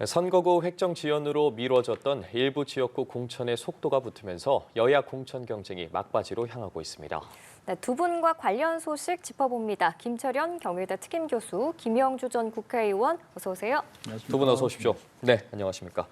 선거구 획정 지연으로 미뤄졌던 일부 지역구 공천의 속도가 붙으면서 여야 공천 경쟁이 막바지로 향하고 있습니다. 네, 두 분과 관련 소식 짚어봅니다. 김철현 경희대 특임교수, 김영주 전 국회의원 어서 오세요. 두 분 어서 오십시오. 네, 안녕하십니까.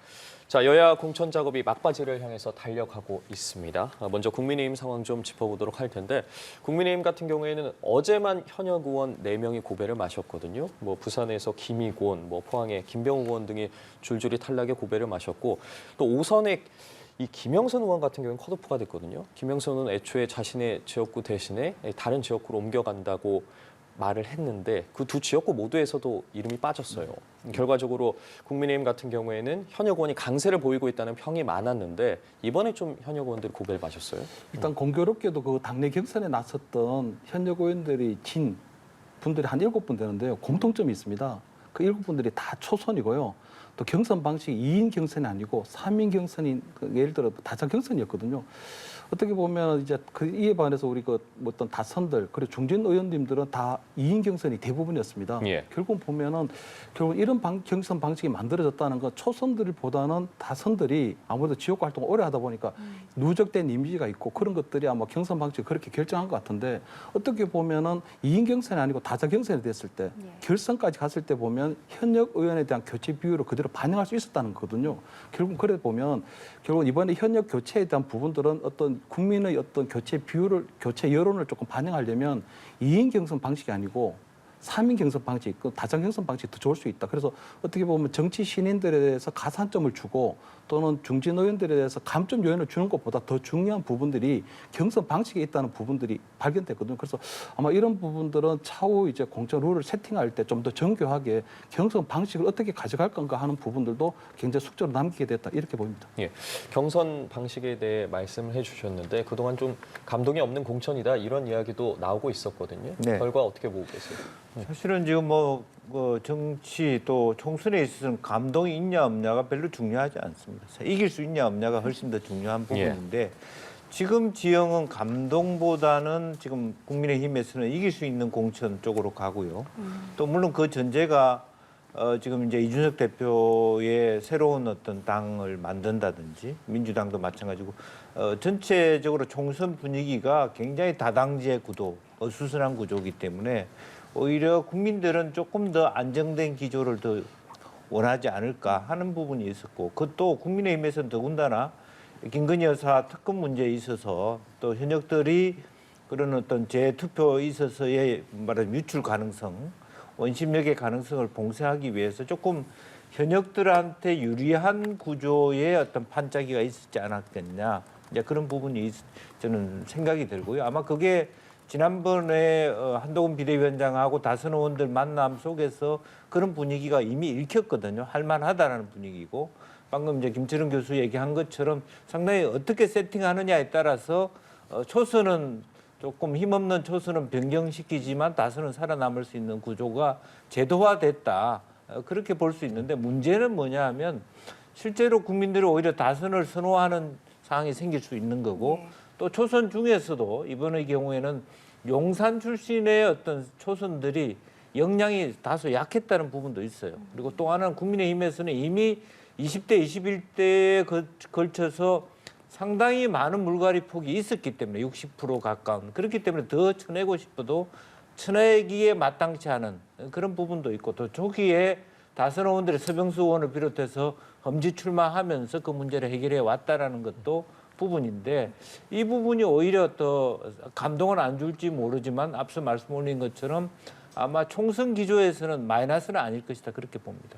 자, 여야 공천 작업이 막바지를 향해서 달려가고 있습니다. 먼저 국민의힘 상황 좀 짚어보도록 할 텐데 국민의힘 같은 경우에는 어제만 현역 의원 4명이 고배를 마셨거든요. 부산에서 김의곤, 포항의 김병욱 의원 등이 줄줄이 탈락의 고배를 마셨고 또 오선의 이 김영선 의원 같은 경우는 컷오프가 됐거든요. 김영선 의원은 애초에 자신의 지역구 대신에 다른 지역구로 옮겨간다고 말을 했는데 그 두 지역구 모두에서도 이름이 빠졌어요. 결과적으로 국민의힘 같은 경우에는 현역 의원이 강세를 보이고 있다는 평이 많았는데 이번에 좀 현역 의원들이 고배를 마셨어요. 일단 공교롭게도 그 당내 경선에 나섰던 현역 의원들이 진 분들이 한 7분 되는데요. 공통점이 있습니다. 그 7분들이 다 초선이고요. 또 경선 방식이 2인 경선이 아니고 3인 경선인 예를 들어 다자 경선이었거든요. 어떻게 보면 이제 이에 반해서 우리 어떤 다선들 그리고 중진 의원님들은 다 2인 경선이 대부분이었습니다. 예. 결국 보면은 이런 경선 방식이 만들어졌다는 건 초선들보다는 다선들이 아무래도 지역 활동을 오래 하다 보니까 누적된 이미지가 있고 그런 것들이 아마 경선 방식을 그렇게 결정한 것 같은데 어떻게 보면은 2인 경선이 아니고 다자 경선이 됐을 때 결선까지 갔을 때 보면 현역 의원에 대한 교체 비율을 그대로 반영할 수 있었다는 거거든요. 결국 그래 보면 결국 이번에 현역 교체에 대한 부분들은 어떤 국민의 어떤 교체 비율을 교체 여론을 조금 반영하려면 2인 경선 방식이 아니고 3인 경선 방식, 다자 경선 방식이 더 좋을 수 있다. 그래서 어떻게 보면 정치 신인들에 대해서 가산점을 주고 또는 중진 의원들에 대해서 감점 요인을 주는 것보다 더 중요한 부분들이 경선 방식에 있다는 부분들이 발견됐거든요. 그래서 아마 이런 부분들은 차후 이제 공천 룰을 세팅할 때 좀 더 정교하게 경선 방식을 어떻게 가져갈 건가 하는 부분들도 굉장히 숙제로 남기게 됐다 이렇게 보입니다. 예, 경선 방식에 대해 말씀을 해주셨는데 그동안 좀 감동이 없는 공천이다 이런 이야기도 나오고 있었거든요. 네. 결과 어떻게 보고 계세요? 사실은 지금 정치 또 총선에 있어서는 감동이 있냐 없냐가 별로 중요하지 않습니다. 이길 수 있냐 없냐가 훨씬 더 중요한 부분인데 지금 지형은 감동보다는 지금 국민의힘에서는 이길 수 있는 공천 쪽으로 가고요. 또 물론 그 전제가 지금 이제 이준석 대표의 새로운 어떤 당을 만든다든지 민주당도 마찬가지고 전체적으로 총선 분위기가 굉장히 다당제 구도, 어수선한 구조이기 때문에 오히려 국민들은 조금 더 안정된 기조를 더 원하지 않을까 하는 부분이 있었고 그것도 국민의힘에서는 더군다나 김건희 여사 특검 문제에 있어서 또 현역들이 그런 어떤 재투표에 있어서의 말하자면 유출 가능성, 원심력의 가능성을 봉쇄하기 위해서 조금 현역들한테 유리한 구조의 어떤 판짜기가 있었지 않았겠냐 이제 그런 부분이 저는 생각이 들고요. 아마 그게 지난번에 한동훈 비대위원장하고 다선 의원들 만남 속에서 그런 분위기가 이미 읽혔거든요. 할만하다라는 분위기고 방금 이제 김철현 교수 얘기한 것처럼 상당히 어떻게 세팅하느냐에 따라서 초선은 조금 힘없는 초선은 변경시키지만 다선은 살아남을 수 있는 구조가 제도화됐다. 그렇게 볼 수 있는데 문제는 뭐냐 하면 실제로 국민들이 오히려 다선을 선호하는 상황이 생길 수 있는 거고 또 초선 중에서도 이번의 경우에는 용산 출신의 어떤 초선들이 역량이 다소 약했다는 부분도 있어요. 그리고 또 하나는 국민의힘에서는 이미 20대, 21대에 걸쳐서 상당히 많은 물갈이 폭이 있었기 때문에 60% 가까운 그렇기 때문에 더 쳐내고 싶어도 쳐내기에 마땅치 않은 그런 부분도 있고 또 초기에 다선 의원들의 서병수 의원을 비롯해서 험지 출마하면서 그 문제를 해결해 왔다라는 것도 부분인데 이 부분이 오히려 더 감동은 안 줄지 모르지만 앞서 말씀 올린 것처럼 아마 총선 기조에서는 마이너스는 아닐 것이다 그렇게 봅니다.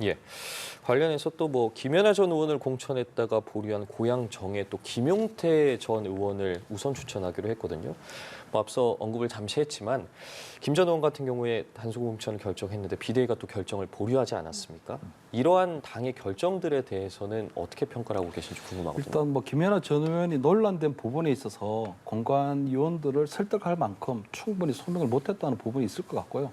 예. 관련해서 또 김연아 전 의원을 공천했다가 보류한 고양 정에 또 김용태 전 의원을 우선 추천하기로 했거든요. 앞서 언급을 잠시 했지만 김 전 의원 같은 경우에 단수 공천을 결정했는데 비대위가 또 결정을 보류하지 않았습니까? 이러한 당의 결정들에 대해서는 어떻게 평가를 하고 계신지 궁금하거든요. 일단 김연아 전 의원이 논란된 부분에 있어서 공관위원들을 설득할 만큼 충분히 소명을 못했다는 부분이 있을 것 같고요.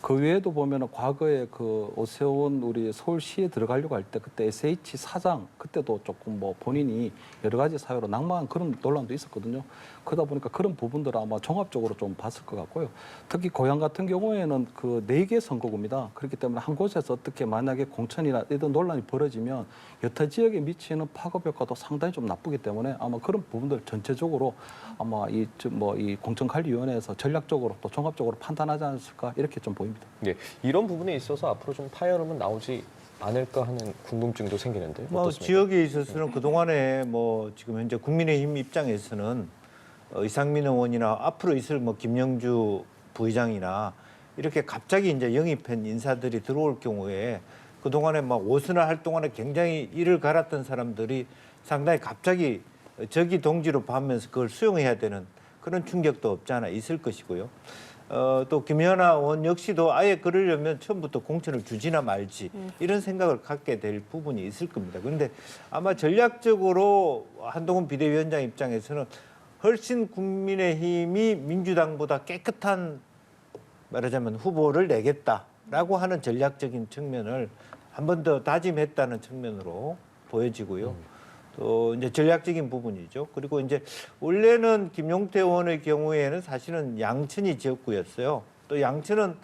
그 외에도 보면은 과거에 그 오세훈 우리 서울시에 들어가려고 할 때 그때 SH 사장 그때도 조금 뭐 본인이 여러 가지 사유로 낙마한 그런 논란도 있었거든요. 그러다 보니까 그런 부분들을 아마 종합적으로 좀 봤을 것 같고요. 특히 고향 같은 경우에는 그 4개 선거구입니다. 그렇기 때문에 한 곳에서 어떻게 만약에 공천이나 이런 논란이 벌어지면 여타 지역에 미치는 파급 효과도 상당히 좀 나쁘기 때문에 아마 그런 부분들 전체적으로 아마 이 공천관리위원회에서 전략적으로 또 종합적으로 판단하지 않았을까 이렇게 좀 보입니다. 예, 이런 부분에 있어서 앞으로 좀 파열음은 나오지 않을까 하는 궁금증도 생기는데 어떻습니까? 지역에 있어서는 그동안에 뭐 지금 현재 국민의힘 입장에서는 이상민 의원이나 앞으로 있을 뭐 김영주 부의장이나 이렇게 갑자기 이제 영입한 인사들이 들어올 경우에 그동안에 막 오선을 할 동안에 굉장히 이를 갈았던 사람들이 상당히 갑자기 적이 동지로 봐면서 그걸 수용해야 되는 그런 충격도 없지 않아 있을 것이고요. 또 김연아 의원 역시도 아예 그러려면 처음부터 공천을 주지나 말지 이런 생각을 갖게 될 부분이 있을 겁니다. 그런데 아마 전략적으로 한동훈 비대위원장 입장에서는 훨씬 국민의힘이 민주당보다 깨끗한 말하자면 후보를 내겠다라고 하는 전략적인 측면을 한 번 더 다짐했다는 측면으로 보여지고요. 또 이제 전략적인 부분이죠. 그리고 이제 원래는 김용태 의원의 경우에는 사실은 양천이 지역구였어요. 또 양천은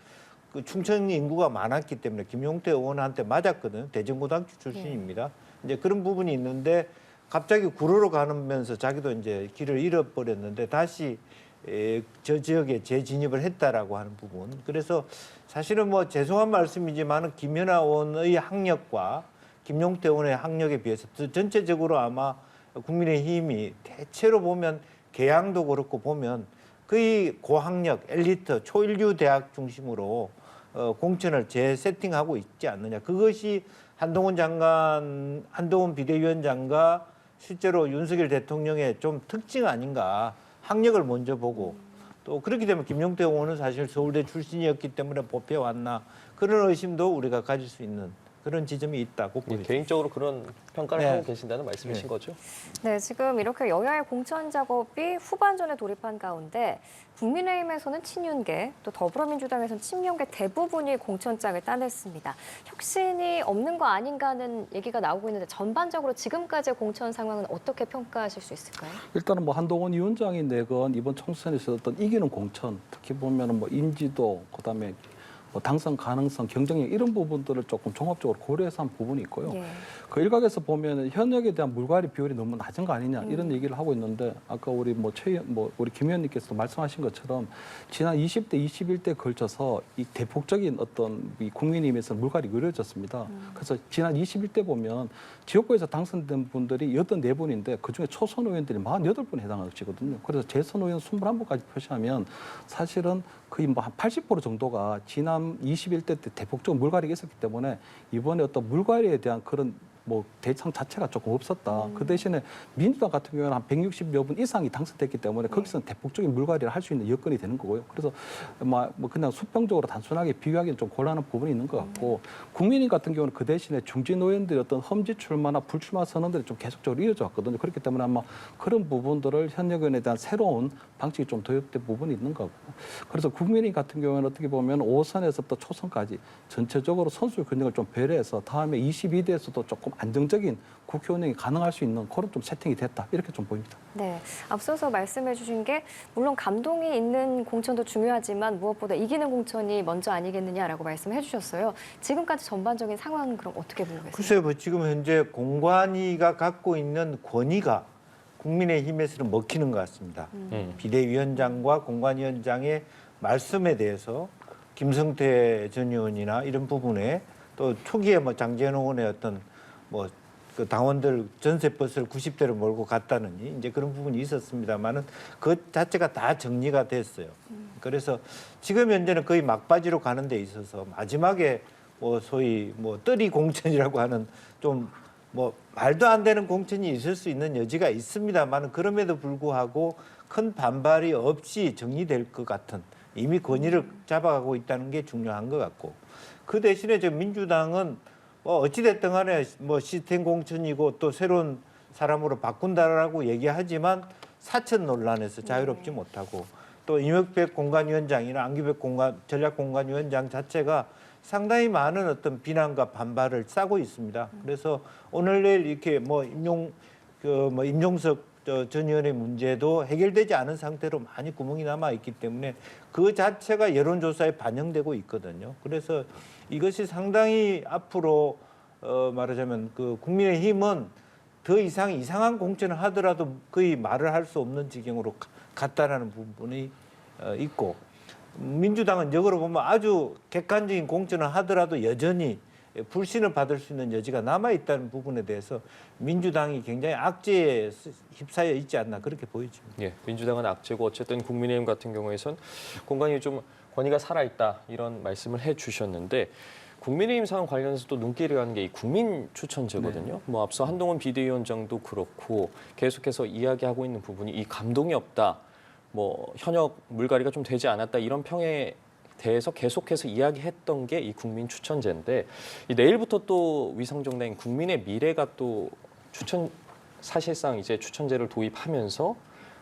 그 충청 인구가 많았기 때문에 김용태 의원한테 맞았거든요. 대전고등학교 출신입니다. 이제 그런 부분이 있는데 갑자기 구로로 가면서 자기도 이제 길을 잃어버렸는데 다시 저 지역에 재진입을 했다라고 하는 부분. 그래서 사실은 뭐 죄송한 말씀이지만은 김연아 의원의 학력과 김용태 의원의 학력에 비해서 전체적으로 아마 국민의힘이 대체로 보면 개항도 그렇고 보면 거의 고학력, 엘리트, 초일류 대학 중심으로 공천을 재세팅하고 있지 않느냐. 그것이 한동훈 비대위원장과 실제로 윤석열 대통령의 좀 특징 아닌가. 학력을 먼저 보고 또 그렇게 되면 김용태 의원은 사실 서울대 출신이었기 때문에 뽑혀왔나 그런 의심도 우리가 가질 수 있는 그런 지점이 있다고 예, 보입니다. 개인적으로 그런 평가를 네. 하고 계신다는 말씀이신 네. 거죠? 네, 지금 이렇게 여야의 공천 작업이 후반전에 돌입한 가운데 국민의힘에서는 친윤계, 또 더불어민주당에서는 친명계 대부분이 공천장을 따냈습니다. 혁신이 없는 거 아닌가 하는 얘기가 나오고 있는데 전반적으로 지금까지의 공천 상황은 어떻게 평가하실 수 있을까요? 일단은 뭐 한동훈 위원장이 내건 이번 총선에서 어떤 이기는 공천, 특히 보면은 뭐 인지도, 그다음에 뭐 당선 가능성, 경쟁력 이런 부분들을 조금 종합적으로 고려해서 한 부분이 있고요. 예. 그 일각에서 보면 현역에 대한 물갈이 비율이 너무 낮은 거 아니냐 이런 얘기를 하고 있는데 아까 우리 우리 김 의원님께서도 말씀하신 것처럼 지난 20대, 21대에 걸쳐서 이 대폭적인 어떤 이 국민의힘에서 물갈이가 이루어졌습니다. 그래서 지난 21대 보면 지역구에서 당선된 분들이 84분인데 그중에 초선 의원들이 48분에 해당하시거든요. 그래서 재선 의원 21분까지 표시하면 사실은 거의 뭐 한 80% 정도가 지난 21대 때 대폭적인 물갈이가 있었기 때문에 이번에 어떤 물갈이에 대한 그런 뭐 대상 자체가 조금 없었다. 그 대신에 민주당 같은 경우는 한 160여 분 이상이 당선됐기 때문에 거기서는 대폭적인 물갈이를 할 수 있는 여건이 되는 거고요. 그래서 뭐 그냥 수평적으로 단순하게 비교하기는 좀 곤란한 부분이 있는 것 같고 국민의힘 같은 경우는 그 대신에 중진 의원들의 어떤 험지 출마나 불출마 선언들이 좀 계속적으로 이어져 왔거든요. 그렇기 때문에 아마 그런 부분들을 현역 의원에 대한 새로운 방식이 좀 도입된 부분이 있는 거고. 그래서 국민의힘 같은 경우는 어떻게 보면 5선에서부터 초선까지 전체적으로 선수의 근육을 좀 배려해서 다음에 22대에서도 조금 안정적인 국회 운영이 가능할 수 있는 그런 좀 세팅이 됐다 이렇게 좀 보입니다. 네, 앞서서 말씀해 주신 게 물론 감동이 있는 공천도 중요하지만 무엇보다 이기는 공천이 먼저 아니겠느냐라고 말씀해 주셨어요. 지금까지 전반적인 상황은 그럼 어떻게 보고 계세요? 글쎄요, 뭐 지금 현재 공관위가 갖고 있는 권위가 국민의힘에서는 먹히는 것 같습니다. 비대위원장과 공관위원장의 말씀에 대해서 김성태 전 의원이나 이런 부분에 또 초기에 뭐 장재현 의원의 어떤 뭐 그 당원들 전세 버스를 90대로 몰고 갔다느니 이제 그런 부분이 있었습니다만은 그 자체가 다 정리가 됐어요. 그래서 지금 현재는 거의 막바지로 가는 데 있어서 마지막에 뭐 소위 뭐 떨이 공천이라고 하는 좀 뭐 말도 안 되는 공천이 있을 수 있는 여지가 있습니다만은 그럼에도 불구하고 큰 반발이 없이 정리될 것 같은 이미 권위를 잡아가고 있다는 게 중요한 것 같고 그 대신에 저 민주당은 뭐 어찌됐든 간에 뭐 시스템 공천이고 또 새로운 사람으로 바꾼다라고 얘기하지만 사천 논란에서 자유롭지 못하고 또 임혁백 공관위원장이나 안규백 전략공관위원장 자체가 상당히 많은 어떤 비난과 반발을 싸고 있습니다. 그래서 오늘 내일 이렇게 임종석 전 의원의 문제도 해결되지 않은 상태로 많이 구멍이 남아 있기 때문에 그 자체가 여론조사에 반영되고 있거든요. 그래서 이것이 상당히 앞으로 말하자면 그 국민의힘은 더 이상 이상한 공천을 하더라도 거의 말을 할 수 없는 지경으로 갔다라는 부분이 있고, 민주당은 역으로 보면 아주 객관적인 공천을 하더라도 여전히 불신을 받을 수 있는 여지가 남아 있다는 부분에 대해서 민주당이 굉장히 악재에 휩싸여 있지 않나 그렇게 보여집니다. 예, 민주당은 악재고 어쨌든 국민의힘 같은 경우에선 공간이 좀 권위가 살아있다 이런 말씀을 해주셨는데, 국민의힘 상황 관련해서 또 눈길을 가는 게 이 국민 추천제거든요. 뭐 앞서 한동훈 비대위원장도 그렇고 계속해서 이야기하고 있는 부분이 이 감동이 없다, 뭐 현역 물갈이가 좀 되지 않았다 이런 평에 대해서 계속해서 이야기했던 게 이 국민 추천제인데, 이 내일부터 또 위성정당인 국민의 미래가 또 사실상 이제 추천제를 도입하면서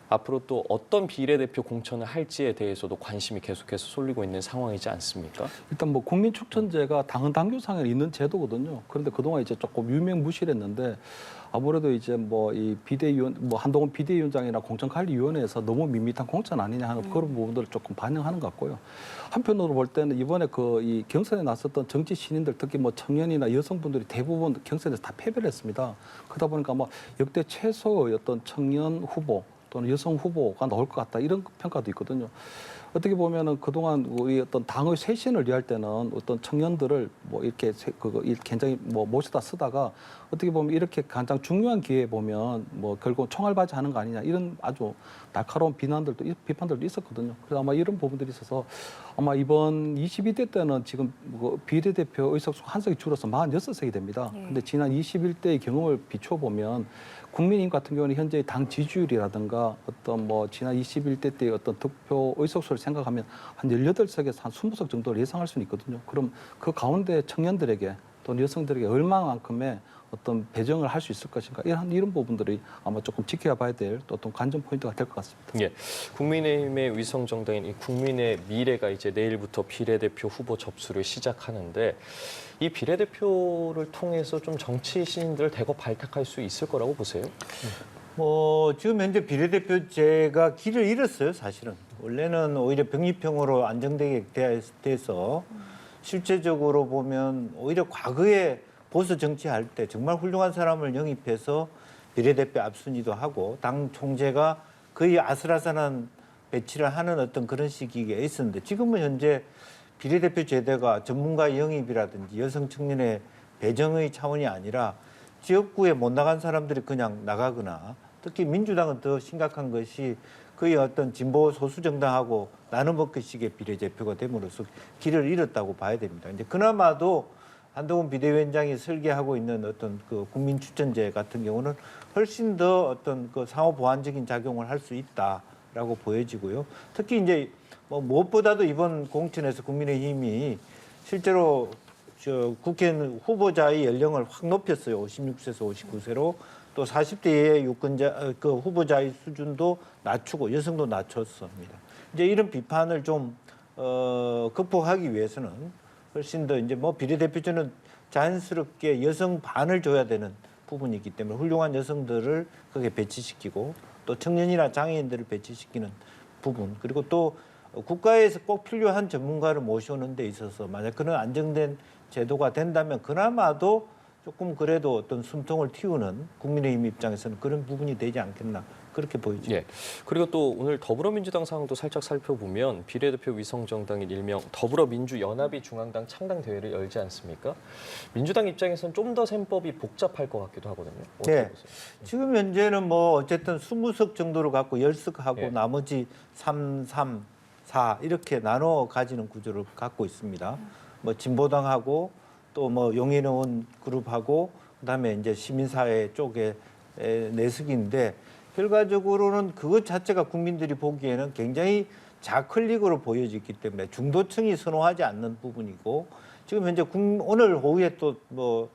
앞으로 또 어떤 비례대표 공천을 할지에 대해서도 관심이 계속해서 쏠리고 있는 상황이지 않습니까? 일단 뭐 국민 추천제가 당헌 당규상에 있는 제도거든요. 그런데 그동안 이제 조금 유명무실했는데 아무래도 이제 뭐 이 비대위원 뭐 한동훈 비대위원장이나 공천관리위원회에서 너무 밋밋한 공천 아니냐 하는 그런 부분들을 조금 반영하는 것 같고요. 한편으로 볼 때는 이번에 그 이 경선에 나섰던 정치 신인들, 특히 뭐 청년이나 여성분들이 대부분 경선에서 다 패배를 했습니다. 그러다 보니까 뭐 역대 최소의 어떤 청년 후보 또는 여성 후보가 나올 것 같다 이런 평가도 있거든요. 어떻게 보면은 그동안 우리 어떤 당의 쇄신을 위할 때는 어떤 청년들을 뭐 이렇게 굉장히 뭐 모셔다 쓰다가 어떻게 보면 이렇게 가장 중요한 기회에 보면 뭐 결국 총알바지 하는 거 아니냐 이런 아주 날카로운 비판들도 있었거든요. 그래서 아마 이런 부분들이 있어서 아마 이번 22대 때는 지금 그 비례대표 의석수 한 석이 줄어서 46석이 됩니다. 근데 지난 21대의 경험을 비춰 보면 국민의힘 같은 경우는 현재 당 지지율이라든가 어떤 뭐 지난 21대 때의 어떤 득표 의석수를 생각하면 한 18석에서 한 20석 정도를 예상할 수는 있거든요. 그럼 그 가운데 청년들에게 또는 여성들에게 얼마만큼의 어떤 배정을 할 수 있을 것인가 이런 부분들이 아마 조금 지켜봐야 될 또 어떤 관전 포인트가 될 것 같습니다. 예, 국민의힘의 위성 정당인 이 국민의 미래가 이제 내일부터 비례대표 후보 접수를 시작하는데, 이 비례대표를 통해서 좀 정치 신인들을 대거 발탁할 수 있을 거라고 보세요? 뭐 지금 현재 비례대표제가 길을 잃었어요, 사실은. 원래는 오히려 병립형으로 안정되게 돼서 실제적으로 보면 오히려 과거에 보수 정치할 때 정말 훌륭한 사람을 영입해서 비례대표 앞순위도 하고 당 총재가 거의 아슬아슬한 배치를 하는 어떤 그런 시기가 있었는데, 지금은 현재 비례대표 제도가 전문가 영입이라든지 여성 청년의 배정의 차원이 아니라 지역구에 못 나간 사람들이 그냥 나가거나, 특히 민주당은 더 심각한 것이 거의 어떤 진보 소수 정당하고 나눠 먹기식의 비례대표가 됨으로써 길을 잃었다고 봐야 됩니다. 이제 그나마도 한동훈 비대위원장이 설계하고 있는 어떤 그 국민 추천제 같은 경우는 훨씬 더 어떤 그 상호 보완적인 작용을 할 수 있다라고 보여지고요. 특히 이제 뭐 무엇보다도 이번 공천에서 국민의힘이 실제로 국회의원 후보자의 연령을 확 높였어요. 56세에서 59세로. 또 40대 유권자 그 후보자의 수준도 낮추고 여성도 낮췄습니다. 이제 이런 비판을 좀 극복하기 위해서는 훨씬 더 이제 뭐 비례대표제는 자연스럽게 여성 반을 줘야 되는 부분이 있기 때문에 훌륭한 여성들을 거기에 배치시키고 또 청년이나 장애인들을 배치시키는 부분, 그리고 또 국가에서 꼭 필요한 전문가를 모셔오는 데 있어서 만약 그런 안정된 제도가 된다면 그나마도 조금 그래도 어떤 숨통을 틔우는 국민의힘 입장에서는 그런 부분이 되지 않겠나 그렇게 보이죠. 예. 그리고 또 오늘 더불어민주당 상황도 살짝 살펴보면 비례대표 위성정당인 일명 더불어민주연합이 중앙당 창당 대회를 열지 않습니까? 민주당 입장에서는 좀 더 셈법이 복잡할 것 같기도 하거든요. 어떻게 네. 보세요? 지금 현재는 뭐 어쨌든 20석 정도를 갖고 10석하고 예. 나머지 3, 3, 4 이렇게 나눠 가지는 구조를 갖고 있습니다. 뭐 진보당하고 또 뭐 용인의원 그룹하고 그다음에 이제 시민사회 쪽에 4석인데 결과적으로는 그것 자체가 국민들이 보기에는 굉장히 좌클릭으로 보여지기 때문에 중도층이 선호하지 않는 부분이고, 지금 현재 오늘 오후에 또 뭐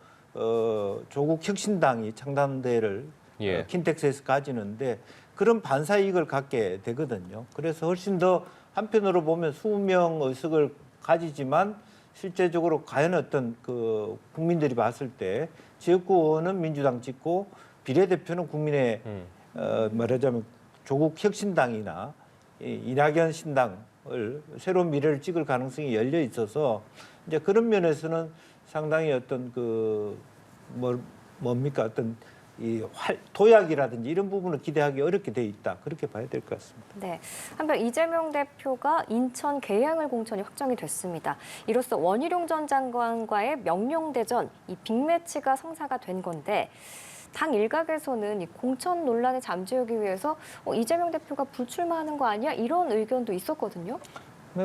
조국 혁신당이 창당대회를 예. 킨텍스에서 가지는데 그런 반사 이익을 갖게 되거든요. 그래서 훨씬 더 한편으로 보면 수명 의석을 가지지만 실제적으로 과연 어떤 그 국민들이 봤을 때 지역구는 민주당 찍고 비례대표는 국민의 말하자면 조국 혁신당이나 이낙연 신당을 새로운 미래를 찍을 가능성이 열려 있어서 이제 그런 면에서는 상당히 어떤 그 뭡니까 어떤 이 도약이라든지 이런 부분을 기대하기 어렵게 돼 있다 그렇게 봐야 될 것 같습니다. 네. 한편 이재명 대표가 인천 계양을 공천이 확정이 됐습니다. 이로써 원희룡 전 장관과의 명령대전, 이 빅매치가 성사가 된 건데 당 일각에서는 이 공천 논란을 잠재우기 위해서 이재명 대표가 불출마하는 거 아니야? 이런 의견도 있었거든요.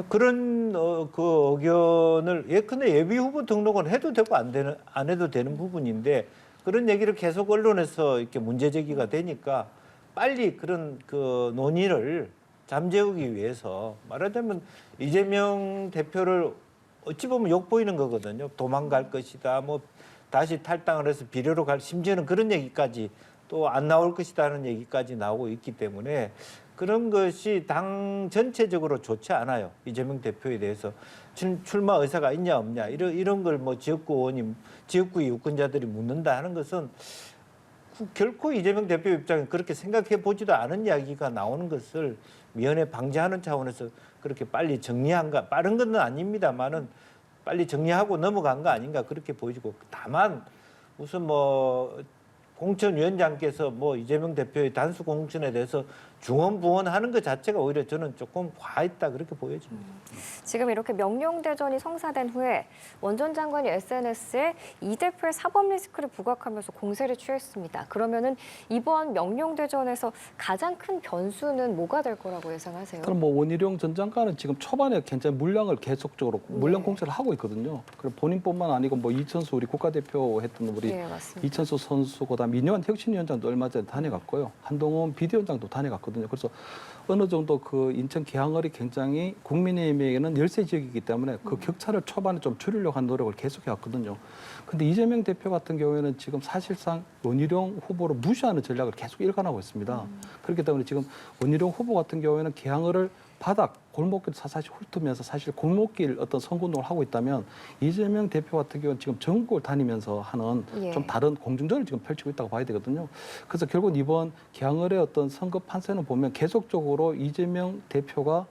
그런 그 의견을 예컨대 예비 후보 등록은 해도 되고 안 해도 되는 부분인데 그런 얘기를 계속 언론에서 이렇게 문제 제기가 되니까 빨리 그런 그 논의를 잠재우기 위해서 말하자면 이재명 대표를 어찌 보면 욕보이는 거거든요. 도망갈 것이다. 뭐 다시 탈당을 해서 비례로 갈 심지어는 그런 얘기까지 또 안 나올 것이다는 얘기까지 나오고 있기 때문에 그런 것이 당 전체적으로 좋지 않아요. 이재명 대표에 대해서 출마 의사가 있냐 없냐 이런 걸 뭐 지역구 의원이 지역구 유권자들이 묻는다 하는 것은 결코 이재명 대표 입장에 그렇게 생각해 보지도 않은 이야기가 나오는 것을 미연에 방지하는 차원에서 그렇게 빨리 정리한가 빠른 건 아닙니다만은 빨리 정리하고 넘어간 거 아닌가 그렇게 보이고 다만 우선 뭐 공천위원장께서 뭐 이재명 대표의 단수 공천에 대해서 중언부언하는 것 자체가 오히려 저는 조금 과했다 그렇게 보여집니다. 지금 이렇게 명령대전이 성사된 후에 원 전 장관이 SNS에 이 대표의 사법 리스크를 부각하면서 공세를 취했습니다. 그러면은 이번 명령대전에서 가장 큰 변수는 뭐가 될 거라고 예상하세요? 그럼 뭐 원희룡 전 장관은 지금 초반에 굉장히 물량을 계속적으로 물량 공세를 하고 있거든요. 그리고 본인뿐만 아니고 뭐 이천수 우리 국가대표 했던 우리 네, 맞습니다. 이천수 선수 그다음 이뇨한 혁신위원장도 얼마 전에 다녀갔고요. 한동훈 비대위원장도 다녀갔거든요. 그래서 어느 정도 그 인천 계양을이 굉장히 국민의힘에게는 열세 지역이기 때문에 그 격차를 초반에 좀 줄이려고 한 노력을 계속해 왔거든요. 근데 이재명 대표 같은 경우에는 지금 사실상 원희룡 후보를 무시하는 전략을 계속 일관하고 있습니다. 그렇기 때문에 지금 원희룡 후보 같은 경우에는 계양을을 바닥 골목길 사사시 훑으면서 사실 골목길 어떤 선거운동을 하고 있다면 이재명 대표 같은 경우는 지금 전국을 다니면서 하는 좀 다른 공중전을 지금 펼치고 있다고 봐야 되거든요. 그래서 결국 이번 계양을의 어떤 선거 판세는 보면 계속적으로 이재명 대표가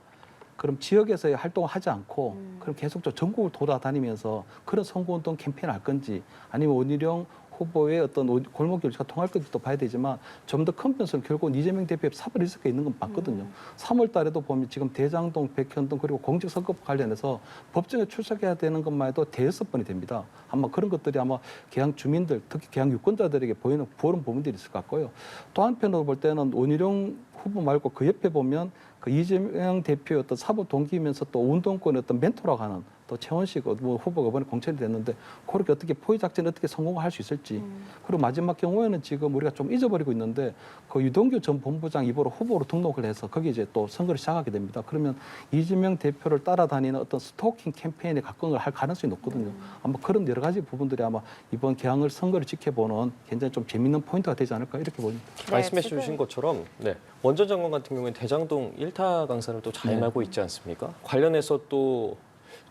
그럼 지역에서의 활동을 하지 않고 그럼 계속적으로 전국을 돌아다니면서 그런 선거운동 캠페인을 할 건지 아니면 원희룡 후보의 어떤 골목 교류가 통할 건지도 봐야 되지만 좀 더 큰 변수는 결국은 이재명 대표의 사법 리스크가 있는 건 맞거든요. 3월 달에도 보면 지금 대장동, 백현동 그리고 공직선거법 관련해서 법정에 출석해야 되는 것만 해도 대여섯 번이 됩니다. 아마 그런 것들이 아마 계양 주민들, 특히 계양 유권자들에게 보이는 부러운 부분들이 있을 것 같고요. 또 한편으로 볼 때는 원희룡 후보 말고 그 옆에 보면 그 이재명 대표의 어떤 사법 동기이면서 또 운동권의 어떤 멘토라고 하는 또 최원식 뭐 후보가 이번에 공천이 됐는데 그렇게 어떻게 포위 작전 어떻게 성공할 수 있을지 그리고 마지막 경우에는 지금 우리가 좀 잊어버리고 있는데 그 유동규 전 본부장 입으로 후보로 등록을 해서 거기 이제 또 선거를 시작하게 됩니다. 그러면 이재명 대표를 따라다니는 어떤 스토킹 캠페인에 각광을 할 가능성이 높거든요. 아마 그런 여러 가지 부분들이 아마 이번 계양을 선거를 지켜보는 굉장히 좀 재밌는 포인트가 되지 않을까 이렇게 보입니다. 네, 말씀해 지금- 주신 것처럼 원 전 장관 같은 경우에는 대장동 1타 강사를 또 자임하고 있지 않습니까? 관련해서 또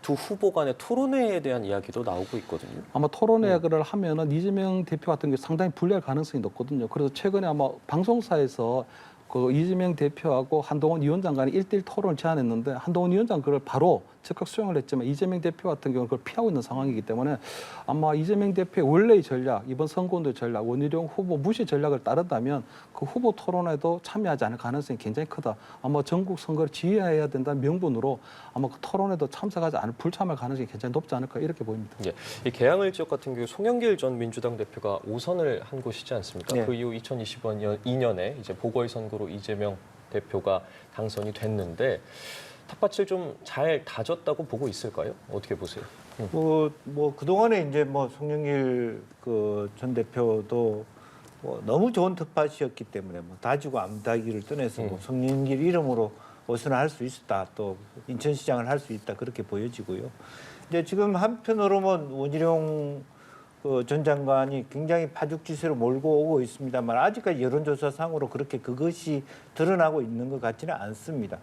두 후보 간의 토론회에 대한 이야기도 나오고 있거든요. 아마 토론회를 하면은 이재명 대표 같은 경우 상당히 불리할 가능성이 높거든요. 그래서 최근에 아마 방송사에서 그 이재명 대표하고 한동훈 위원장 간에 1대1 토론을 제안했는데 한동훈 위원장 그걸 바로 즉각 수용을 했지만 이재명 대표 같은 경우는 그걸 피하고 있는 상황이기 때문에 아마 이재명 대표의 원래의 전략, 이번 선거운동 전략, 원희룡 후보 무시 전략을 따른다면 그 후보 토론에도 참여하지 않을 가능성이 굉장히 크다. 아마 전국 선거를 지휘해야 된다는 명분으로 아마 그 토론에도 참석하지 않을 불참할 가능성이 굉장히 높지 않을까 이렇게 보입니다. 예, 이 계양을 지역 같은 경우 송영길 전 민주당 대표가 5선을 한 곳이지 않습니까? 네. 그 이후 2022년에 이제 보궐선거로 이재명 대표가 당선이 됐는데 텃밭을 좀 잘 다졌다고 보고 있을까요? 어떻게 보세요? 뭐 그동안에 이제 뭐 송영길 그 전 대표도 뭐 너무 좋은 텃밭이었기 때문에 뭐 다지고 안 다기를 떠나서 뭐 송영길 이름으로 어선을 할 수 있었다. 또 인천시장을 할 수 있다. 그렇게 보여지고요. 이제 지금 한편으로는 원희룡 전 장관이 굉장히 파죽지세로 몰고 오고 있습니다만 아직까지 여론조사상으로 그렇게 그것이 드러나고 있는 것 같지는 않습니다.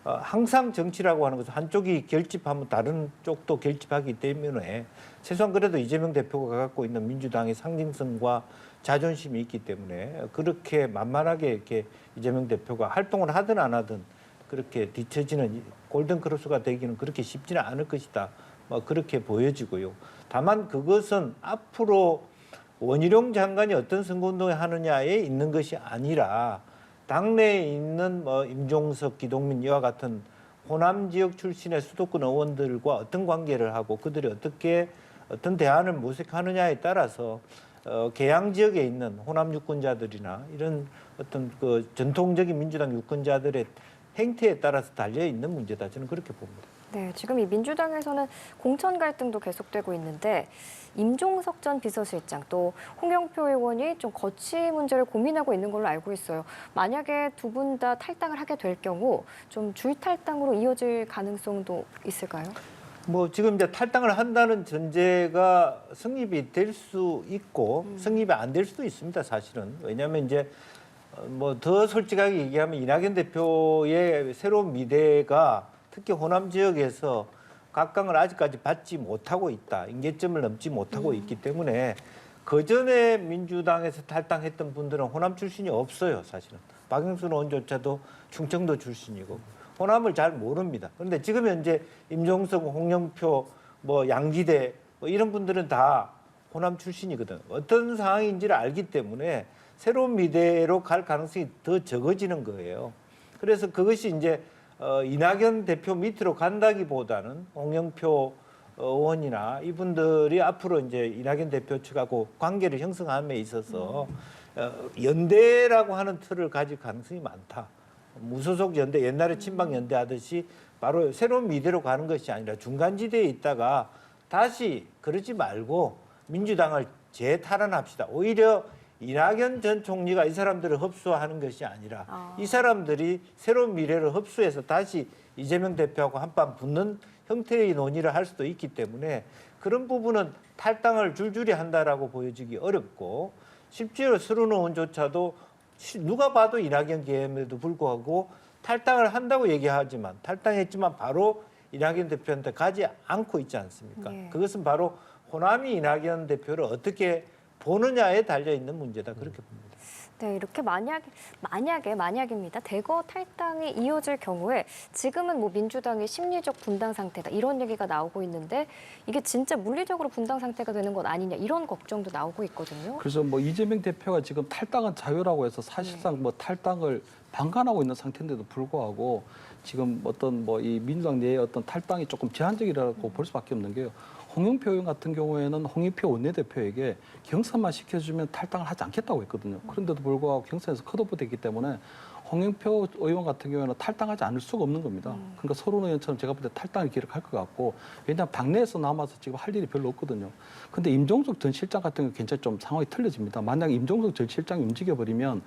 항상 정치라고 하는 것은 한쪽이 결집하면 다른 쪽도 결집하기 때문에 최소한 그래도 이재명 대표가 갖고 있는 민주당의 상징성과 자존심이 있기 때문에 그렇게 만만하게 이렇게 이재명 대표가 활동을 하든 안 하든 그렇게 뒤처지는 골든크로스가 되기는 그렇게 쉽지는 않을 것이다. 뭐 그렇게 보여지고요. 다만 그것은 앞으로 원희룡 장관이 어떤 선거운동을 하느냐에 있는 것이 아니라 당내에 있는 뭐 임종석, 기동민 이와 같은 호남 지역 출신의 수도권 의원들과 어떤 관계를 하고 그들이 어떤 대안을 모색하느냐에 따라서 계양 지역에 있는 호남 유권자들이나 이런 어떤 그 전통적인 민주당 유권자들의 행태에 따라서 달려 있는 문제다. 저는 그렇게 봅니다. 네, 지금 이 민주당에서는 공천 갈등도 계속되고 있는데 임종석 전 비서실장 또 홍영표 의원이 좀 거취 문제를 고민하고 있는 걸로 알고 있어요. 만약에 두 분 다 탈당을 하게 될 경우 좀 줄탈당으로 이어질 가능성도 있을까요? 뭐 지금 이제 탈당을 한다는 전제가 성립이 될 수 있고 성립이 안 될 수도 있습니다. 사실은 왜냐하면 이제 뭐 더 솔직하게 얘기하면 이낙연 대표의 새로운 미래가 특히 호남 지역에서 각광을 아직까지 받지 못하고 있다. 임계점을 넘지 못하고 있기 때문에 그전에 민주당에서 탈당했던 분들은 호남 출신이 없어요. 사실은. 박영순 의원조차도 충청도 출신이고 호남을 잘 모릅니다. 그런데 지금 현재 임종석, 홍영표, 뭐 양지대 뭐 이런 분들은 다 호남 출신이거든. 어떤 상황인지를 알기 때문에 새로운 미래로 갈 가능성이 더 적어지는 거예요. 그래서 그것이 이제 이낙연 대표 밑으로 간다기보다는 홍영표 의원이나 이분들이 앞으로 이제 이낙연 대표 측하고 관계를 형성함에 있어서 연대라고 하는 틀을 가질 가능성이 많다. 무소속 연대, 옛날에 친박 연대 하듯이 바로 새로운 미래로 가는 것이 아니라 중간지대에 있다가 다시 그러지 말고 민주당을 재탈환합시다. 오히려 이낙연 전 총리가 이 사람들을 흡수하는 것이 아니라 이 사람들이 새로운 미래를 흡수해서 다시 이재명 대표하고 한판 붙는 형태의 논의를 할 수도 있기 때문에 그런 부분은 탈당을 줄줄이 한다라고 보여지기 어렵고 실제로 서른 의원조차도 누가 봐도 이낙연 계엄에도 불구하고 탈당을 한다고 얘기하지만 탈당했지만 바로 이낙연 대표한테 가지 않고 있지 않습니까? 네. 그것은 바로 호남이 이낙연 대표를 어떻게 보느냐에 달려 있는 문제다 그렇게 봅니다. 네, 이렇게 만약입니다. 대거 탈당이 이어질 경우에 지금은 뭐 민주당이 심리적 분당 상태다 이런 얘기가 나오고 있는데 이게 진짜 물리적으로 분당 상태가 되는 것 아니냐 이런 걱정도 나오고 있거든요. 그래서 뭐 이재명 대표가 지금 탈당은 자유라고 해서 사실상 뭐 탈당을 방관하고 있는 상태인데도 불구하고 지금 어떤 뭐 이 민주당 내의 어떤 탈당이 조금 제한적이라고 볼 수밖에 없는 게요. 홍영표 의원 같은 경우에는 홍영표 원내대표에게 경선만 시켜주면 탈당을 하지 않겠다고 했거든요. 그런데도 불구하고 경선에서 컷오프됐기 때문에 홍영표 의원 같은 경우에는 탈당하지 않을 수가 없는 겁니다. 그러니까 서른 의원처럼 제가 볼 때 탈당을 기록할 것 같고 왜냐하면 당내에서 남아서 지금 할 일이 별로 없거든요. 근데 임종석 전 실장 같은 경우 굉장히 좀 상황이 틀려집니다. 만약에 임종석 전 실장이 움직여버리면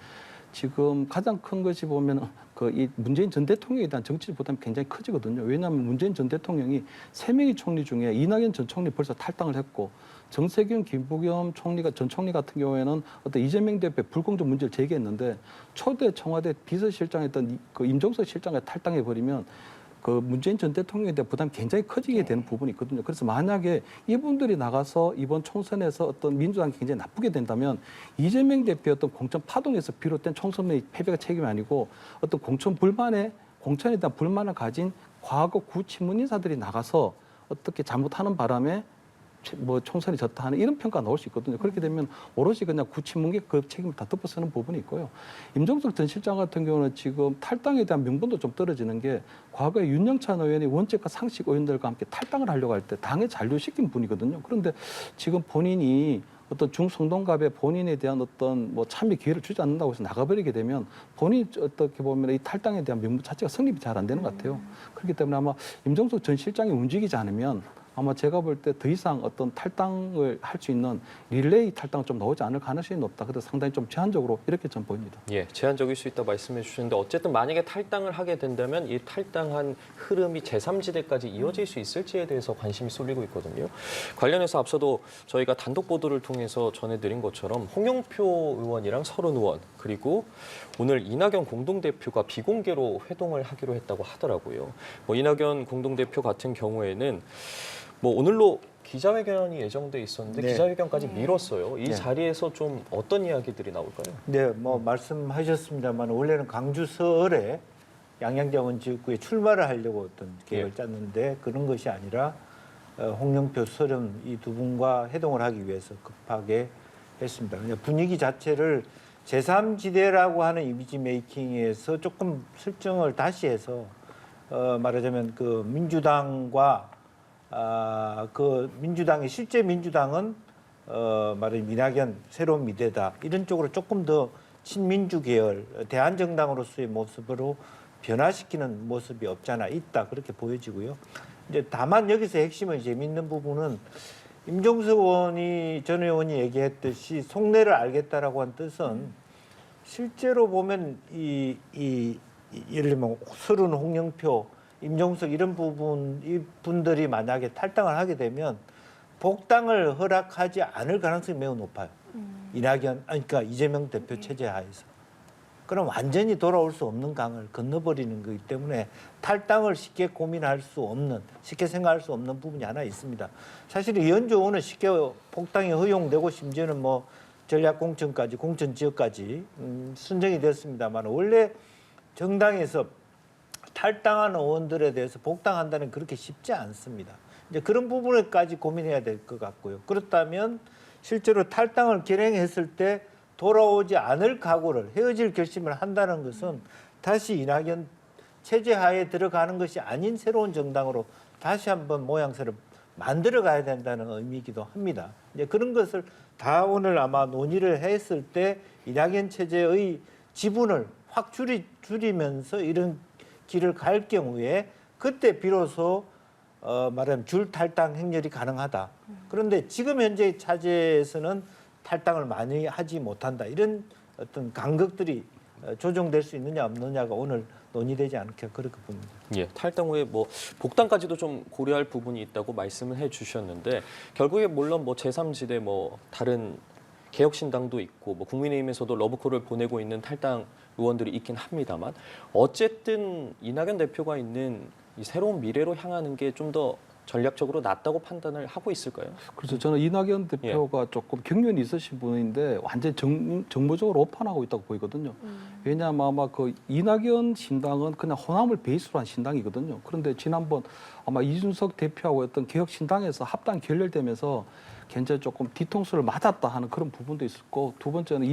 지금 가장 큰 것이 보면 이 문재인 전 대통령에 대한 정치적 부담이 굉장히 커지거든요. 왜냐하면 문재인 전 대통령이 3명의 총리 중에 이낙연 전 총리 벌써 탈당을 했고 정세균, 김부겸 전 총리 같은 경우에는 어떤 이재명 대표의 불공정 문제를 제기했는데 초대 청와대 비서실장이었던 그 임종석 실장이 탈당해버리면 그 문재인 전 대통령에 대한 부담이 굉장히 커지게 되는 부분이 있거든요. 그래서 만약에 이분들이 나가서 이번 총선에서 어떤 민주당이 굉장히 나쁘게 된다면 이재명 대표의 어떤 공천 파동에서 비롯된 총선의 패배가 책임이 아니고 어떤 공천에 대한 불만을 가진 과거 구친문 인사들이 나가서 어떻게 잘못하는 바람에 뭐 총선이 졌다 하는 이런 평가가 나올 수 있거든요. 그렇게 되면 오롯이 그냥 구친문계 그 책임을 다 덮어쓰는 부분이 있고요. 임종석 전 실장 같은 경우는 지금 탈당에 대한 명분도 좀 떨어지는 게 과거에 윤영찬 의원이 원칙과 상식 의원들과 함께 탈당을 하려고 할 때 당에 잔류시킨 분이거든요. 그런데 지금 본인이 어떤 중성동갑에 본인에 대한 어떤 뭐 참여 기회를 주지 않는다고 해서 나가버리게 되면 본인이 어떻게 보면 이 탈당에 대한 명분 자체가 성립이 잘 안 되는 것 같아요. 그렇기 때문에 아마 임종석 전 실장이 움직이지 않으면 아마 제가 볼 때 더 이상 어떤 탈당을 할 수 있는 릴레이 탈당 좀 나오지 않을 가능성이 높다. 그래서 상당히 좀 제한적으로 이렇게 좀 보입니다. 예, 제한적일 수 있다 말씀해 주셨는데 어쨌든 만약에 탈당을 하게 된다면 이 탈당한 흐름이 제3지대까지 이어질 수 있을지에 대해서 관심이 쏠리고 있거든요. 관련해서 앞서도 저희가 단독 보도를 통해서 전해드린 것처럼 홍영표 의원이랑 서른 의원 그리고 오늘 이낙연 공동대표가 비공개로 회동을 하기로 했다고 하더라고요. 뭐 이낙연 공동대표 같은 경우에는 뭐 오늘로 기자회견이 예정돼 있었는데 네. 기자회견까지 미뤘어요. 이 네. 자리에서 좀 어떤 이야기들이 나올까요? 네, 뭐 말씀하셨습니다만 원래는 강주 서울에 양양자원 지역구에 출마를 하려고 어떤 계획을 짰는데 그런 것이 아니라 홍영표, 서른 이 두 분과 회동을 하기 위해서 급하게 했습니다. 그냥 분위기 자체를 제3지대라고 하는 이미지 메이킹에서 조금 설정을 다시 해서 말하자면 그 민주당과 그 민주당의 실제 민주당은 말하자면 이낙연 새로운 미래다 이런 쪽으로 조금 더 친민주 계열 대한정당으로서의 모습으로 변화시키는 모습이 없잖아 있다 그렇게 보여지고요. 이제 다만 여기서 핵심은 재미있는 부분은 임종석 의원이 전 의원이 얘기했듯이 속내를 알겠다라고 한 뜻은 실제로 보면 예를 들면 서른, 홍영표, 임종석 이런 분들이 만약에 탈당을 하게 되면 복당을 허락하지 않을 가능성이 매우 높아요. 그러니까 이재명 대표 체제 하에서. 그럼 완전히 돌아올 수 없는 강을 건너버리는 거기 때문에 탈당을 쉽게 고민할 수 없는, 쉽게 생각할 수 없는 부분이 하나 있습니다. 사실 이현주 의원은 쉽게 복당이 허용되고 심지어는 뭐 전략공천까지, 공천지역까지 선정이 됐습니다만 원래 정당에서 탈당한 의원들에 대해서 복당한다는 그렇게 쉽지 않습니다. 이제 그런 부분을까지 고민해야 될 것 같고요. 그렇다면 실제로 탈당을 결행했을 때 돌아오지 않을 각오를 헤어질 결심을 한다는 것은 다시 이낙연 체제 하에 들어가는 것이 아닌 새로운 정당으로 다시 한번 모양새를 만들어 가야 된다는 의미이기도 합니다. 이제 그런 것을 다 오늘 아마 논의를 했을 때 이낙연 체제의 지분을 확 줄이면서 이런 길을 갈 경우에 그때 비로소 말하면 줄 탈당 행렬이 가능하다. 그런데 지금 현재 차제에서는 탈당을 많이 하지 못한다. 이런 어떤 간극들이 조정될 수 있느냐 없느냐가 오늘 논의되지 않을까 그렇게 봅니다. 예, 탈당 후에 뭐 복당까지도 좀 고려할 부분이 있다고 말씀을 해주셨는데 결국에 물론 뭐 제3지대 뭐 다른 개혁신당도 있고 뭐 국민의힘에서도 러브콜을 보내고 있는 탈당 의원들이 있긴 합니다만 어쨌든 이낙연 대표가 있는 이 새로운 미래로 향하는 게 좀 더 전략적으로 낫다고 판단을 하고 있을까요? 그래서 저는 이낙연 대표가 조금 경륜이 있으신 분인데 완전 정무적으로 오판하고 있다고 보이거든요. 왜냐하면 아마 그 이낙연 신당은 그냥 호남을 베이스로 한 신당이거든요. 그런데 지난번 아마 이준석 대표하고 어떤 개혁 신당에서 합당 결렬되면서 굉장히 조금 뒤통수를 맞았다 하는 그런 부분도 있었고 두 번째는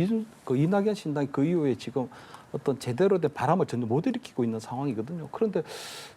이낙연 신당이 그 이후에 지금 어떤 제대로 된 바람을 전혀 못 일으키고 있는 상황이거든요. 그런데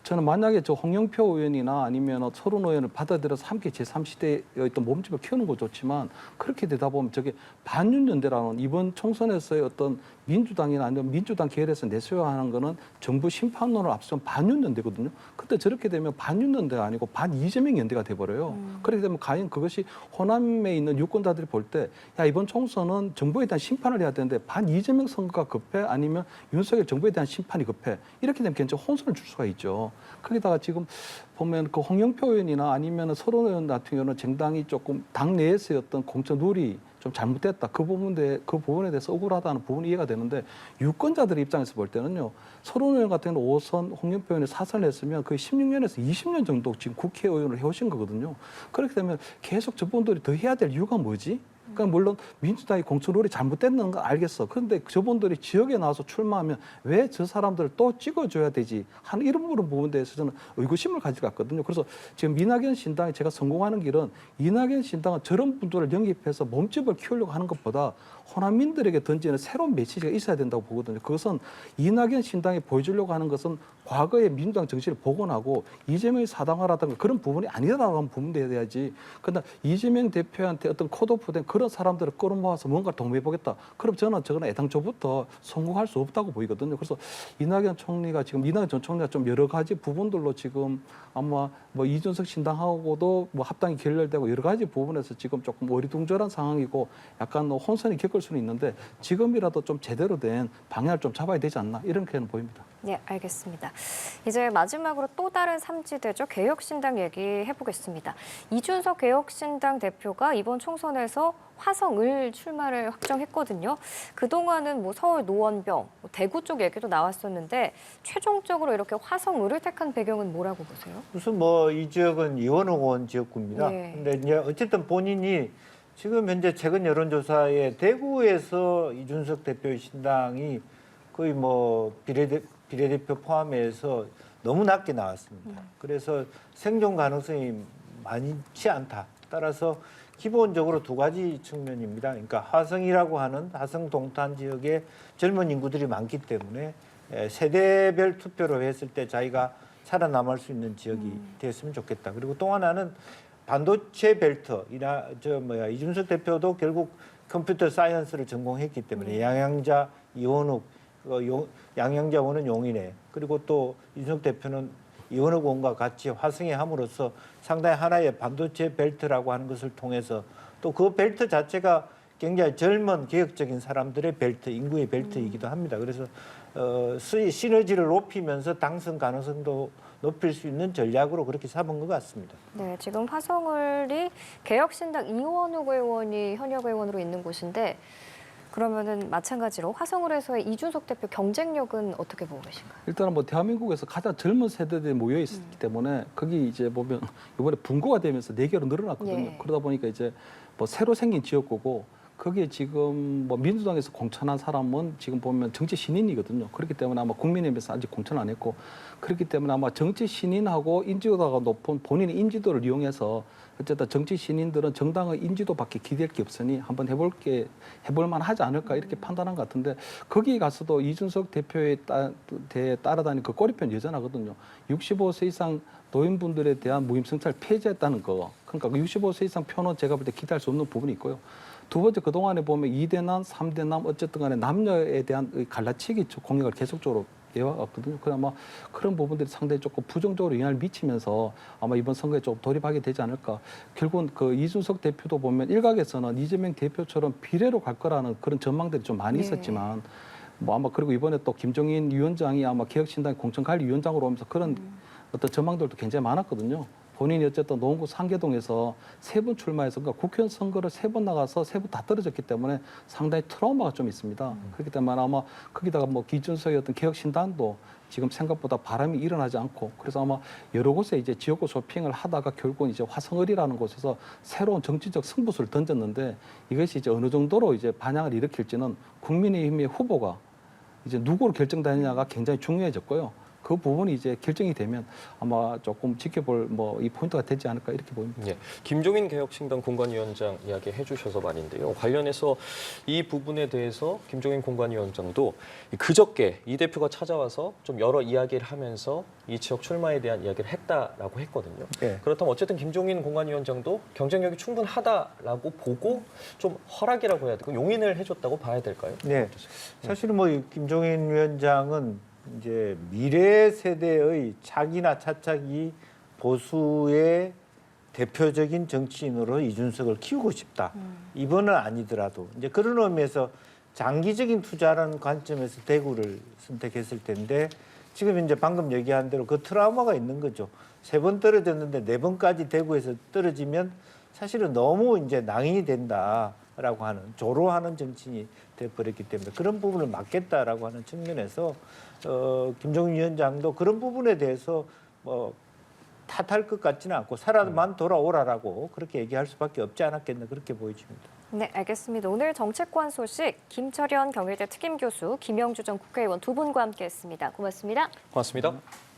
저는 만약에 저 홍영표 의원이나 아니면 서른 의원을 받아들여서 함께 제3시대의 어떤 몸집을 키우는 건 좋지만 그렇게 되다 보면 저게 반윤연대라는 이번 총선에서의 어떤 민주당이나 아니면 민주당 계열에서 내세워하는 거는 정부 심판론을 앞선 반윤연대거든요. 근데 저렇게 되면 반윤연대가 아니고 반이재명 연대가 돼버려요. 그렇게 되면 과연 그것이 호남에 있는 유권자들이 볼 때 야 이번 총선은 정부에 대한 심판을 해야 되는데 반이재명 선거가 급해 아니면 윤석열 정부에 대한 심판이 급해 이렇게 되면 굉장히 혼선을 줄 수가 있죠. 거기다가 지금 보면 그 홍영표 의원이나 아니면 서른 의원 같은 경우는 정당이 조금 당 내에서의 어떤 공천 룰이 좀 잘못됐다. 그 부분에 대해서 억울하다는 부분이 이해가 되는데 유권자들의 입장에서 볼 때는요. 서른 의원 같은 경우는 5선, 홍영표 의원이 4선을 했으면 그 16년에서 20년 정도 지금 국회의원을 해오신 거거든요. 그렇게 되면 계속 저분들이 더 해야 될 이유가 뭐지? 그러니까 물론 민주당이 공천룰이 잘못됐는 건 알겠어. 그런데 저분들이 지역에 나와서 출마하면 왜 저 사람들을 또 찍어줘야 되지? 하는 이런 부분에 대해서 저는 의구심을 가지고 갔거든요. 그래서 지금 이낙연 신당이 제가 성공하는 길은 이낙연 신당은 저런 분들을 영입해서 몸집을 키우려고 하는 것보다 호남민들에게 던지는 새로운 메시지가 있어야 된다고 보거든요. 그것은 이낙연 신당이 보여주려고 하는 것은 과거의 민주당 정신을 복원하고 이재명이 사당화라든가 그런 부분이 아니다라고 하는 부분에 대해야지. 그러나 이재명 대표한테 어떤 컷오프된 그런 사람들을 끌어모아서 뭔가 동의해보겠다. 그럼 저는 애당초부터 성공할 수 없다고 보이거든요. 그래서 이낙연 전 총리가 좀 여러 가지 부분들로 지금 아마 뭐 이준석 신당하고도 뭐 합당이 결렬되고 여러 가지 부분에서 지금 조금 어리둥절한 상황이고 약간 뭐 혼선이 겪을 수는 있는데 지금이라도 좀 제대로 된 방향을 좀 잡아야 되지 않나 이렇게는 보입니다. 네, 알겠습니다. 이제 마지막으로 또 다른 삼지대죠. 개혁신당 얘기해 보겠습니다. 이준석 개혁신당 대표가 이번 총선에서 화성을 출마를 확정했거든요. 그동안은 뭐 서울 노원병, 대구 쪽 얘기도 나왔었는데 최종적으로 이렇게 화성을을 택한 배경은 뭐라고 보세요? 무슨 뭐 이 지역은 이원호 의원 지역구입니다. 네. 근데 이제 어쨌든 본인이 지금 현재 최근 여론조사에 대구에서 이준석 대표의 신당이 거의 뭐 비례대표 포함해서 너무 낮게 나왔습니다. 그래서 생존 가능성이 많지 않다. 따라서 기본적으로 두 가지 측면입니다. 그러니까 화성이라고 하는 화성 동탄 지역에 젊은 인구들이 많기 때문에 세대별 투표로 했을 때 자기가 살아남을 수 있는 지역이 됐으면 좋겠다. 그리고 또 하나는 반도체 벨트, 이준석 대표도 결국 컴퓨터 사이언스를 전공했기 때문에 양양자 이원욱, 양양자 의원은 용인에, 그리고 또 이준석 대표는 이원욱 의원과 같이 화성에 함으로써 상당히 하나의 반도체 벨트라고 하는 것을 통해서 또 그 벨트 자체가 굉장히 젊은 개혁적인 사람들의 벨트, 인구의 벨트이기도 합니다. 그래서 시너지를 높이면서 당선 가능성도 높일 수 있는 전략으로 그렇게 삼은 것 같습니다. 네, 지금 화성을이 개혁신당 이원욱 의원이 현역 의원으로 있는 곳인데 그러면은 마찬가지로 화성을에서의 이준석 대표 경쟁력은 어떻게 보고 계신가요? 일단은 뭐 대한민국에서 가장 젊은 세대들이 모여 있기 때문에 거기 이제 보면 이번에 분고가 되면서 4개로 늘어났거든요. 예. 그러다 보니까 이제 뭐 새로 생긴 지역구고 거기에 지금 뭐 민주당에서 공천한 사람은 지금 보면 정치 신인이거든요. 그렇기 때문에 아마 국민의힘에서 아직 공천 안 했고 그렇기 때문에 아마 정치 신인하고 인지도가 높은 본인의 인지도를 이용해서 어쨌든 정치 신인들은 정당의 인지도밖에 기댈 게 없으니 한번 해볼 만하지 않을까 이렇게 판단한 것 같은데 거기 가서도 이준석 대표에 따라다니는 그 꼬리표는 여전하거든요. 65세 이상 노인분들에 대한 무임승차를 폐지했다는 거. 그러니까 65세 이상 표는 제가 볼 때 기대할 수 없는 부분이 있고요. 두 번째 그동안에 보면 2대남, 3대남 어쨌든 간에 남녀에 대한 갈라치기 공약을 계속적으로 해왔거든요. 그나마 그런 부분들이 상당히 조금 부정적으로 영향을 미치면서 아마 이번 선거에 좀 돌입하게 되지 않을까. 결국은 그 이준석 대표도 보면 일각에서는 이재명 대표처럼 비례로 갈 거라는 그런 전망들이 좀 많이 있었지만 뭐 아마 그리고 이번에 또 김종인 위원장이 아마 개혁신당 공천관리위원장으로 오면서 그런 어떤 전망들도 굉장히 많았거든요. 본인이 어쨌든 노원구 상계동에서 3번 출마해서 그러니까 국회의원 선거를 3번 나가서 3번 다 떨어졌기 때문에 상당히 트라우마가 좀 있습니다. 그렇기 때문에 아마 거기다가 뭐 기준석의 어떤 개혁신당도 지금 생각보다 바람이 일어나지 않고 그래서 아마 여러 곳에 이제 지역구 쇼핑을 하다가 결국은 이제 화성을이라는 곳에서 새로운 정치적 승부수를 던졌는데 이것이 이제 어느 정도로 이제 반향을 일으킬지는 국민의힘의 후보가 이제 누구로 결정되느냐가 굉장히 중요해졌고요. 그 부분이 이제 결정이 되면 아마 조금 지켜볼 뭐 이 포인트가 되지 않을까 이렇게 보입니다. 예, 김종인 개혁신당 공관위원장 이야기해 주셔서 말인데요. 관련해서 이 부분에 대해서 김종인 공관위원장도 그저께 이 대표가 찾아와서 좀 여러 이야기를 하면서 이 지역 출마에 대한 이야기를 했다라고 했거든요. 네. 그렇다면 어쨌든 김종인 공관위원장도 경쟁력이 충분하다라고 보고 좀 허락이라고 해야 될까요? 용인을 해줬다고 봐야 될까요? 네, 사실은 뭐 김종인 위원장은 이제 미래 세대의 차기나 차차기 보수의 대표적인 정치인으로 이준석을 키우고 싶다. 이번은 아니더라도 이제 그런 의미에서 장기적인 투자라는 관점에서 대구를 선택했을 텐데 지금 이제 방금 얘기한 대로 그 트라우마가 있는 거죠. 3번 떨어졌는데 4번까지 대구에서 떨어지면 사실은 너무 이제 낭인이 된다라고 하는 조로하는 정치인이 돼버렸기 때문에 그런 부분을 막겠다라고 하는 측면에서 김종인 위원장도 그런 부분에 대해서 뭐 탓할 것 같지는 않고 살아만 돌아오라라고 그렇게 얘기할 수밖에 없지 않았겠나 그렇게 보여집니다. 네, 알겠습니다. 오늘 정치권 소식 김철현 경희대 특임교수, 김영주 전 국회의원 두 분과 함께했습니다. 고맙습니다. 고맙습니다.